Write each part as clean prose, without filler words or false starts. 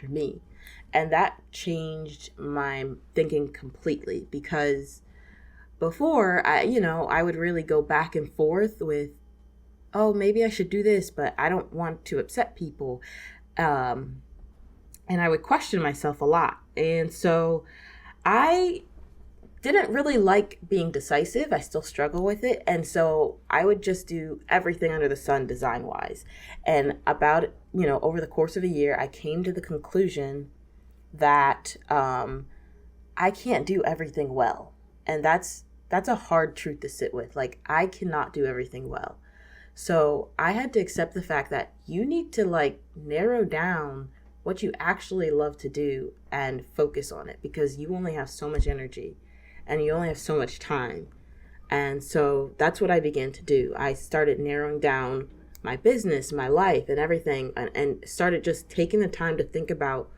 for me. And that changed my thinking completely, because before I would really go back and forth with, oh, maybe I should do this, but I don't want to upset people. And I would question myself a lot. And so I didn't really like being decisive. I still struggle with it. And so I would just do everything under the sun design wise. And about, over the course of a year, I came to the conclusion that I can't do everything well. And that's a hard truth to sit with. Like, I cannot do everything well. So I had to accept the fact that you need to narrow down what you actually love to do and focus on it, because you only have so much energy and you only have so much time. And so that's what I began to do. I started narrowing down my business, my life, and everything, and started just taking the time to think about,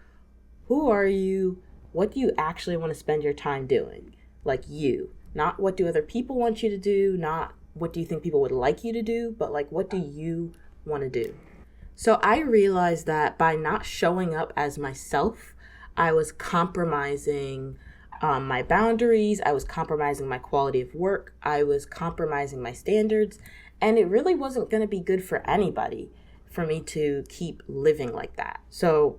who are you? What do you actually want to spend your time doing? Like, you. Not what do other people want you to do, not what do you think people would like you to do, but what do you want to do? So I realized that by not showing up as myself, I was compromising my boundaries. I was compromising my quality of work. I was compromising my standards. And it really wasn't going to be good for anybody for me to keep living like that. So,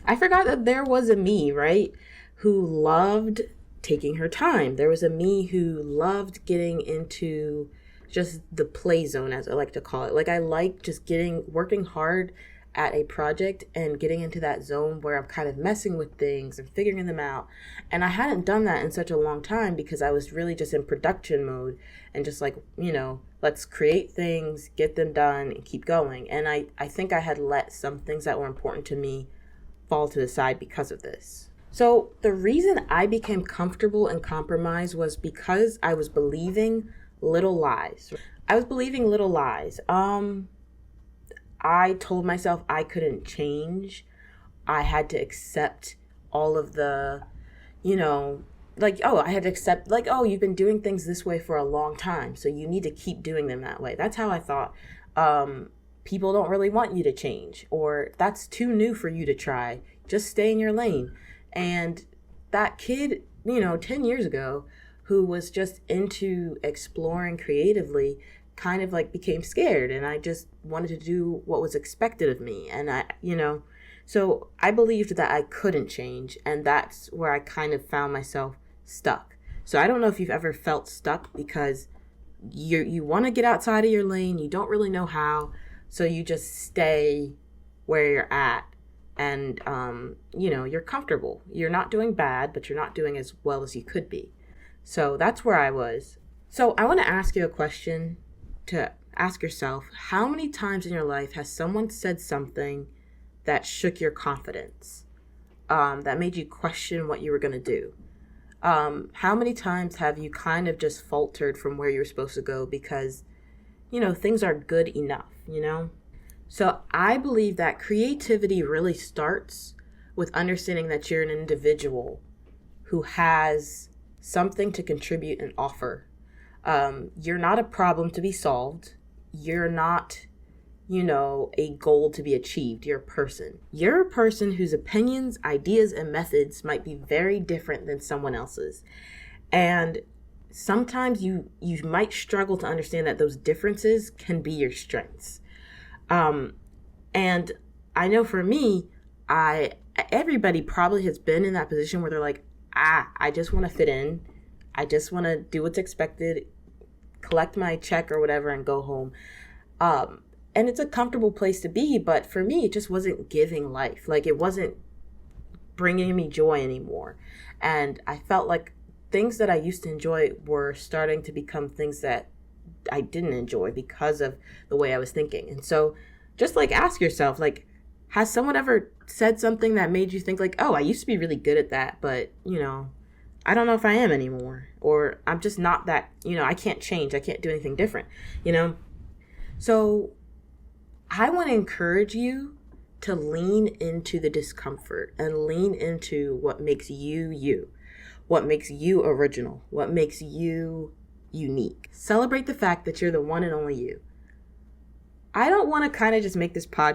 I forgot that there was a me, right, who loved taking her time. There was a me who loved getting into just the play zone, as I like to call it. I like just working hard at a project and getting into that zone where I'm kind of messing with things and figuring them out. And I hadn't done that in such a long time, because I was really just in production mode and just let's create things, get them done, and keep going. And I think I had let some things that were important to me fall to the side because of this. So the reason I became comfortable in compromise was because I was believing little lies. I told myself I couldn't change. I had to accept all of the, I had to accept, you've been doing things this way for a long time, so you need to keep doing them that way. That's how I thought. People don't really want you to change, or that's too new for you to try. Just stay in your lane. And that kid, 10 years ago, who was just into exploring creatively, kind of became scared, and I just wanted to do what was expected of me. And so I believed that I couldn't change, and that's where I kind of found myself stuck. So I don't know if you've ever felt stuck, because you want to get outside of your lane, you don't really know how, so you just stay where you're at, and you're comfortable. You're not doing bad, but you're not doing as well as you could be. So that's where I was. So I want to ask you a question to ask yourself. How many times in your life has someone said something that shook your confidence, that made you question what you were going to do? How many times have you kind of just faltered from where you were supposed to go because, things are good enough, So I believe that creativity really starts with understanding that you're an individual who has something to contribute and offer. You're not a problem to be solved. You're not, a goal to be achieved. You're a person. You're a person whose opinions, ideas, and methods might be very different than someone else's. And sometimes you might struggle to understand that those differences can be your strengths. And I know for me, everybody probably has been in that position where they're like, I just want to fit in. I just want to do what's expected, collect my check or whatever, and go home. And it's a comfortable place to be, but for me, it just wasn't giving life. It wasn't bringing me joy anymore. And I felt like things that I used to enjoy were starting to become things that I didn't enjoy because of the way I was thinking. And so just ask yourself, has someone ever said something that made you think oh, I used to be really good at that, but, I don't know if I am anymore, or I'm just not that, I can't change. I can't do anything different, So I want to encourage you to lean into the discomfort and lean into what makes you you, what makes you original, what makes you unique. Celebrate the fact that you're the one and only you. I don't want to kind of just make this podcast